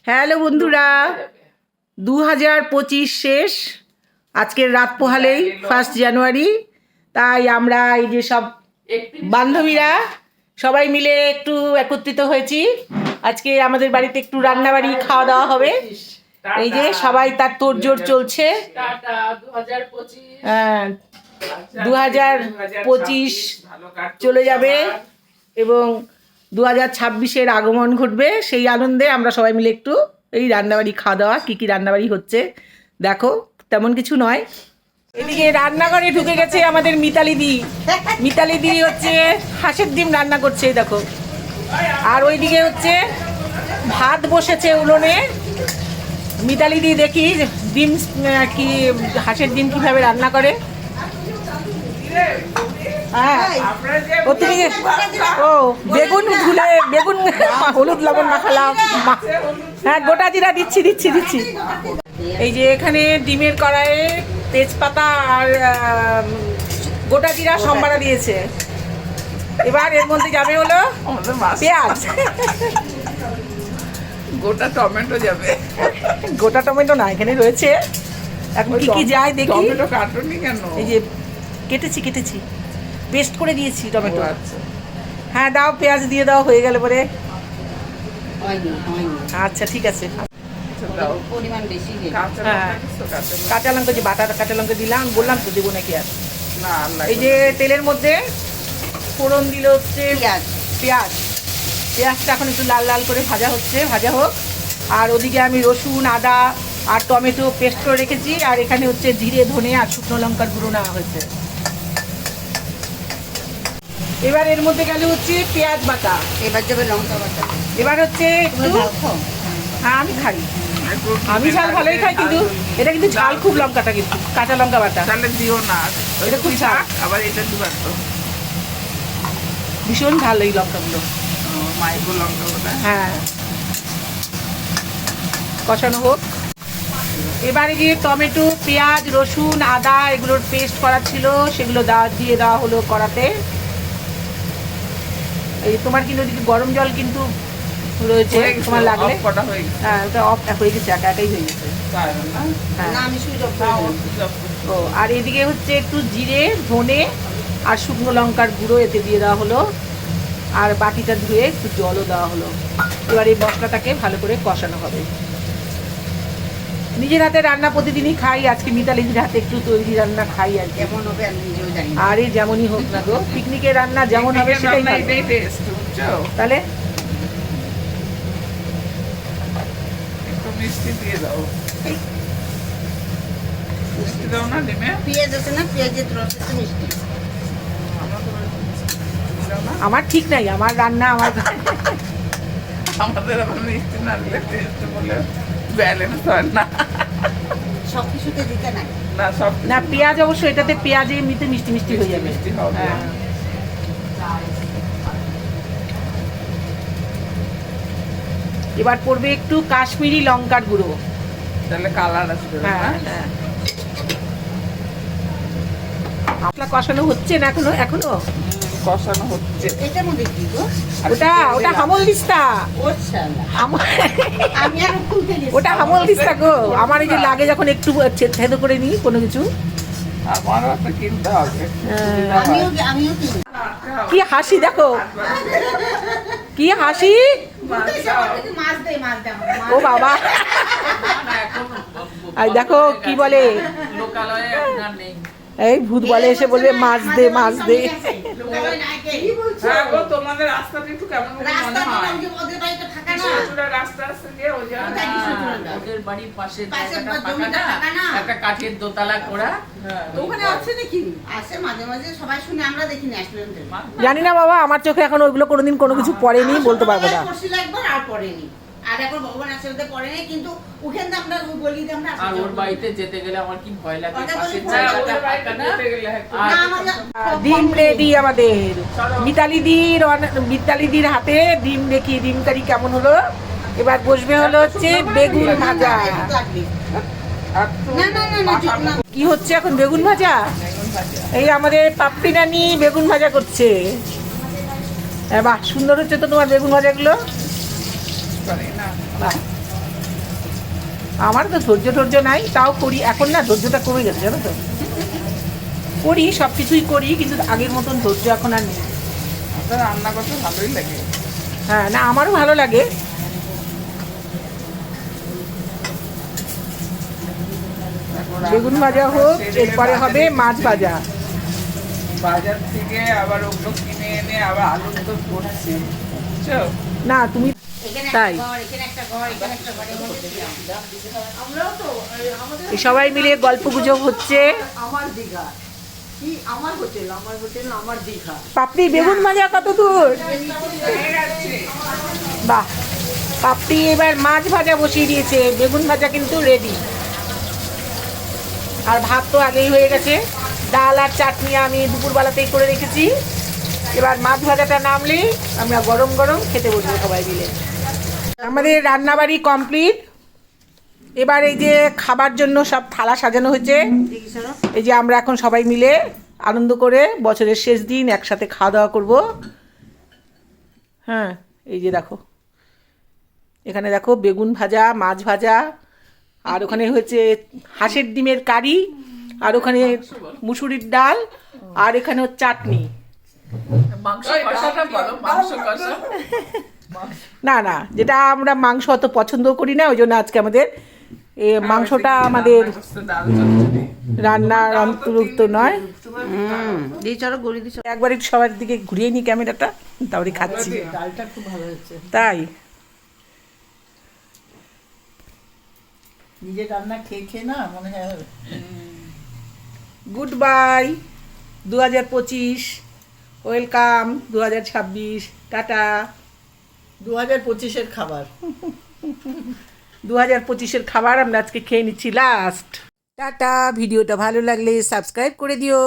Hello বন্ধুরা, 2025 শেষ, আজকের রাত পোহালেই 1 জানুয়ারি। তাই আমরা এই যে সব বান্ধবীরা সবাই মিলে একটু একত্রিত হয়েছি। আজকে আমাদের বাড়িতে একটু রান্নাবাড়ি খাওয়া দাওয়া হবে। এই যে সবাই তার তোড়জোড় চলছে। 2025 চলে যাবে এবং 2026-এর আগমন ঘটবে। সেই আনন্দে আমরা সবাই মিলে একটু এই রান্নাবাড়ি খাওয়া দাওয়া, কী কী রান্নাবাড়ি হচ্ছে দেখো, তেমন কিছু নয়। এদিকে রান্নাঘরে ঢুকে গেছে আমাদের মিতালি দি। মিতালি দি হচ্ছে হাঁসের ডিম রান্না করছে দেখো। আর ওইদিকে হচ্ছে ভাত বসেছে উনুনে। মিতালি দি দেখি ডিম কি হাঁসের ডিম কিভাবে রান্না করে। ও তুমি ও বেগুন ভুলে বেগুন হলুদ লবণ মাখালাম। হ্যাঁ, গোটা জিরা দিচ্ছি। এই যে এখানে ডিমের কড়াইয়ে তেজপাতা আর গোটা জিরা সম্বারা দিয়েছে। এবার এর মধ্যে যাবে হলো পেঁয়াজ, গোটা টমেটো যাবে। গোটা টমেটো না, এখানে রয়েছে। এখন কি কি যায় দেখি। টমেটো কাটুনি কেন? এই যে কেটেছি, পেস্ট করে দিয়েছি টমেটো। আচ্ছা, হ্যাঁ দাও, পেঁয়াজ দিয়ে দাও, হয়ে গেলে পরে। আচ্ছা ঠিক আছে। পরিমাণ বেশি কাঁচা লঙ্কা, যে বাটা কাঁচা লঙ্কা দিলাম, বললাম তো দেবো নাকি আর। না, এই যে তেলের মধ্যে ফোড়ন দিল হচ্ছে পেঁয়াজটা এখন একটু লাল লাল করে ভাজা হোক। আর ওদিকে আমি রসুন, আদা আর টমেটো পেস্ট করে রেখেছি। আর এখানে হচ্ছে জিরে, ধনে আর শুকনো লঙ্কার গুঁড়ো নেওয়া হয়েছে। এবার এর মধ্যে গেলে হচ্ছে পেঁয়াজ বাটা, এবার যাবে লঙ্কা বাটা। এবার হচ্ছে একটু, হ্যাঁ আমি খাই, আমি ঝাল ভালোই খাই, কিন্তু এটা কিন্তু ঝাল খুব, লঙ্কাটা কিন্তু কাঁচা লঙ্কা বাটা। তাহলে দিও না, এটা খুব ঝাল, আবার এটা দিবা তো। ভীষণ ঝাল এই লঙ্কাগুলো। মাইগো লঙ্কা ওটা। হ্যাঁ, কষানো হোক। এবারে যে টমেটো, পেঁয়াজ, রসুন, আদা এগুলোর পেস্ট করা ছিল সেগুলো দিয়ে দেওয়া হলো কড়াতে। এই তোমার কিন্তু ওদিকে গরম জল কিন্তু রয়েছে, তোমার লাগলে। হ্যাঁ, ওটা অফ হয়ে গেছে, একাই হয়ে গেছে। ও, আর এদিকে হচ্ছে একটু জিরে, ধনে আর শুকনো লঙ্কার গুঁড়ো এতে দিয়ে দেওয়া হলো। আর বাটিটা ধুয়ে একটু জলও দেওয়া হলো। এবার এই মশলাটাকে ভালো করে কষানো হবে। নিজের হাতে রান্না প্রতিদিনই খাই, আজকে মিতালির হাতে একটু তৈরি রান্না খাই আর কি। কেমন হবে আমি নিজেও জানি না। আরে যেমনই হোক না গো, পিকনিকের রান্না যেমন হবে সেটাই ভালো। তাহলে একটু মিষ্টি দিয়ে দাও। মিষ্টি দাও না ডিমে? পেঁয়াজ আছে না, পেঁয়াজের রস আছে মিষ্টি। আমার ঠিক নাই, আমার রান্না আমার। আমাদের আবার মিষ্টি না দিলে টেস্ট বলে ব্যালেন্স হয় না। সব কিছুতে দিতে নাই না, সব না, পেঁয়াজ অবশ্য এটাতে পেঁয়াজে এমনিতে মিষ্টি হয়ে যাবে। মিষ্টি হবে। হ্যাঁ, এবার পড়বে একটু কাশ্মীরি লঙ্কার গুঁড়ো। তাহলে কালার আসবে। হ্যাঁ, মশলা কষানো হচ্ছে না এখনো কষানো হচ্ছে। এটার মধ্যে কি গো? ওটা হামল দিস্তা। ও শালা, আমি আর খুলতে গেছি। ওটা হামল দিস্তা গো। আমার এই যে লাগে যখন একটু থেদো করে নিই কোনো কিছু। আমারও একটা কিনতে হবে। আমিও কিনি। কি হাসি দেখো, কি হাসি। মাছ দে ও বাবা, আর দেখো কি বলে, লোকালয়ে আপনার নেই। এই ভূত বলে, এসে বলবে মাছ দে। হ্যাঁ গো, তোমাদের রাস্তাটা একটু কেমন মনে হয়? ওদের বাড়িটা ফাঁকা না। কিছুটা রাস্তা আছে গিয়ে ওই ওদের বাড়ির পাশে পাশের জায়গাটা জমিটা ফাঁকা না। একটা কাঠের দোতলা করা। তো ওখানে আছে নাকি? আছে মাঝে মাঝে, সবাই শুনে, আমরা দেখিনি আসলে। জানি না বাবা, আমার চোখে এখন ওইগুলো কোনোদিন কোনো কিছু পড়েনি, বলতে পারবো না। পড়ছিল একবার আর পড়েনি। আর এখন ভগবান আশীর্বাদে পড়েনি, কিন্তু ওখানে তো আমরা বলি যে আমরা আর ওর বাড়িতে যেতে গেলে আমার কি ভয় লাগে, কথা পাশের বলি, জায়গাটা ওর ফাঁকা না। না, আমাদের ডিম রেডি আমাদের। মিতালিদির হাতে ডিম দেখি, ডিম কারি কেমন হলো। এবার বসবে হলো হচ্ছে বেগুন ভাজা। না না না না না, কি হচ্ছে এখন? বেগুন ভাজা। এই আমাদের পাপ্পি নানি বেগুন ভাজা করছে। বাহ, সুন্দর হচ্ছে তো তোমার বেগুন ভাজাগুলো। বাহ, আমার তো ধৈর্য নাই, তাও করি। এখন না ধৈর্যটা কমে গেছে, জানো তো। করি, সব কিছুই করি, কিন্তু আগের মতন ধৈর্য এখন আর নেই। আপনার রান্না করতে ভালোই লাগে। হ্যাঁ, না আমারও ভালো লাগে। এখন বেগুন রান্না ভাজা হোক, সেরে এরপরে হবে মাছ ভাজা। বাজার থেকে আবার ওগুলো কিনে এনে আবার আলু তো করছি, বুঝছো? না তুমি এখানে তাই? একটা ঘর, এখানে একটা ঘর, এখানে একটা ঘরের মধ্যে দিলাম। আমরাও তো আমাদের এই সবাই মিলে গল্প গুজব হচ্ছে। আমার দীঘা কি আমার হোটেল আমার দীঘা। পাপড়ি বেগুন ভাজা কত দূর? হয়ে গেছে। বাহ, পাপড়ি এবার মাছ ভাজা বসিয়ে দিয়েছে, বেগুন ভাজা কিন্তু রেডি। আর ভাত তো আগেই হয়ে গেছে। ডাল আর চাটনি আমি দুপুরবেলাতেই করে রেখেছি। এবার মাছ ভাজাটা নামলে আমরা গরম গরম খেতে বসবো সবাই মিলে। আমাদের রান্নাবাড়ি কমপ্লিট। এবার এই যে খাবার জন্য সব থালা সাজানো হয়েছে। এই যে আমরা এখন সবাই মিলে আনন্দ করে বছরের শেষ দিন একসাথে খাওয়া দাওয়া করবো। হ্যাঁ, এই যে দেখো, এখানে দেখো বেগুন ভাজা, মাছ ভাজা, আর ওখানে হচ্ছে হাঁসের ডিমের কারি, আর ওখানে মুসুরির ডাল, আর এখানে হচ্ছে চাটনি। মাংস কষাটা বলো, মাংস কষা। না না, যেটা আমরা মাংস অত পছন্দ করি না, ওই জন্য আজকে আমাদের মাংসটা আমাদের ডাল চচ্চড়ি। রান্নার অন্তর্ভুক্ত নয়। দিয়ে চলো গড়ি দিয়ে একবার একটু সবার দিকে ঘুরিয়ে নিই ক্যামেরাটা, তারপরে খাচ্ছি। ডালটা খুব ভালো হয়েছে। তাই নিজে রান্না খেয়ে খেয়ে না মনে হয় গুড বাই 2025, ওয়েলকাম 2026, টাটা। 2025-এর খাবার 2025-এর খাবার আমরা আজকে খেয়ে নিচ্ছি লাস্ট। টাটা। ভিডিওটা ভালো লাগলে সাবস্ক্রাইব করে দিও।